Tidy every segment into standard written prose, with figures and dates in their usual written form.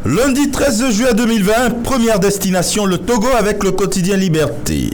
Lundi 13 juin 2020, première destination le Togo avec le quotidien Liberté.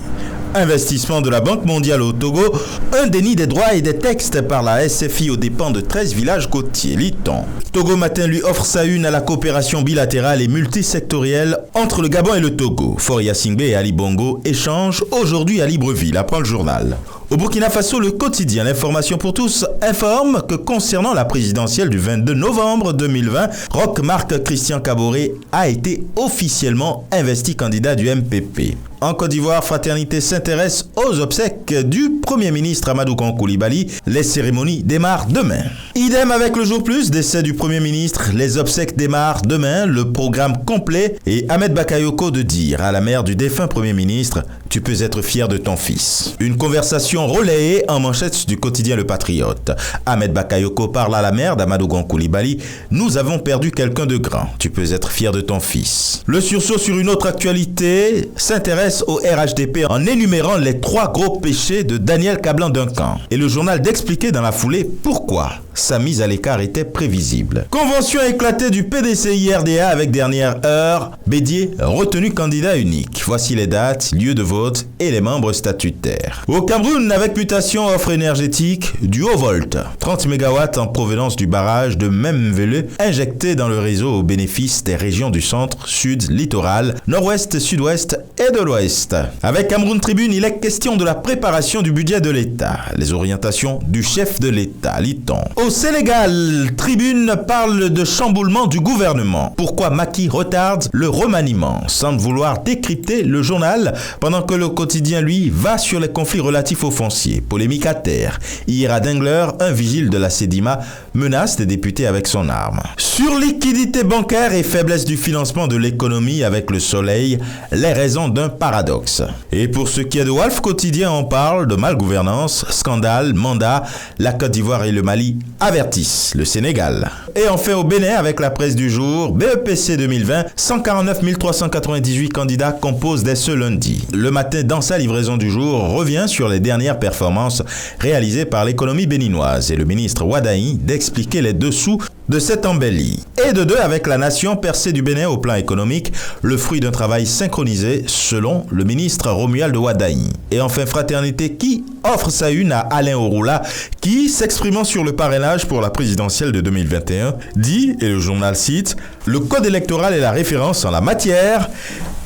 Investissement de la Banque mondiale au Togo, un déni des droits et des textes par la SFI aux dépens de 13 villages côtiers, lit-on. Togo Matin lui offre sa une à la coopération bilatérale et multisectorielle entre le Gabon et le Togo. Foria Singbe et Ali Bongo échangent aujourd'hui à Libreville, apprend le journal. Au Burkina Faso, le quotidien L'Information pour tous informe que concernant la présidentielle du 22 novembre 2020, Roch Marc Christian Kaboré a été officiellement investi candidat du MPP. En Côte d'Ivoire, Fraternité s'intéresse aux obsèques du Premier ministre Amadou Koulibaly. Les cérémonies démarrent demain. Idem avec le jour plus, décès du Premier ministre. Les obsèques démarrent demain, le programme complet. Et Ahmed Bakayoko de dire à la mère du défunt Premier ministre « Tu peux être fier de ton fils ». Une conversation relayée en manchette du quotidien Le Patriote. Ahmed Bakayoko parle à la mère d'Amadou Koulibaly « Nous avons perdu quelqu'un de grand. Tu peux être fier de ton fils ». Le sursaut sur une autre actualité s'intéresse au RHDP en énumérant les 3 gros péchés de Daniel Kablan-Duncan. Et le journal d'expliquer dans la foulée pourquoi sa mise à l'écart était prévisible. Convention éclatée du PDCI-RDA avec dernière heure. Bédier retenu candidat unique. Voici les dates, lieux de vote et les membres statutaires. Au Cameroun, avec mutation offre énergétique du haut volt. 30 MW en provenance du barrage de Memvele injecté dans le réseau au bénéfice des régions du centre, sud, littoral, nord-ouest, sud-ouest et de l'ouest. Avec Cameroun Tribune, il est question de la préparation du budget de l'État. Les orientations du chef de l'État, lit-on. Au Sénégal, Tribune parle de chamboulement du gouvernement. Pourquoi Macky retarde le remaniement? Semble vouloir décrypter le journal pendant que le quotidien, lui, va sur les conflits relatifs aux fonciers. Polémique à terre. Hier à Dengler, un vigile de la Sedima menace des députés avec son arme. Sur liquidité bancaire et faiblesse du financement de l'économie avec le soleil, les raisons d'un paradoxe. Et pour ce qui est de Walf Quotidien, on parle de malgouvernance, scandale, mandat, la Côte d'Ivoire et le Mali avertissent le Sénégal. Et enfin au Bénin avec la presse du jour, BEPC 2020, 149 398 candidats composent dès ce lundi. Le Matin, dans sa livraison du jour, revient sur les dernières performances réalisées par l'économie béninoise et le ministre Wadaï d'expliquer les dessous de cette embellie. Et de deux avec la nation percée du Bénin au plan économique, le fruit d'un travail synchronisé selon le ministre Romuald Wadaï. Et enfin Fraternité qui offre sa une à Alain Orula qui, s'exprimant sur le parrainage pour la présidentielle de 2021, dit, et le journal cite, « Le code électoral est la référence en la matière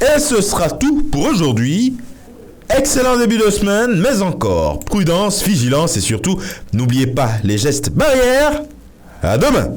et ce sera tout pour aujourd'hui. Excellent début de semaine, mais encore, prudence, vigilance et surtout, n'oubliez pas les gestes barrières. À demain !»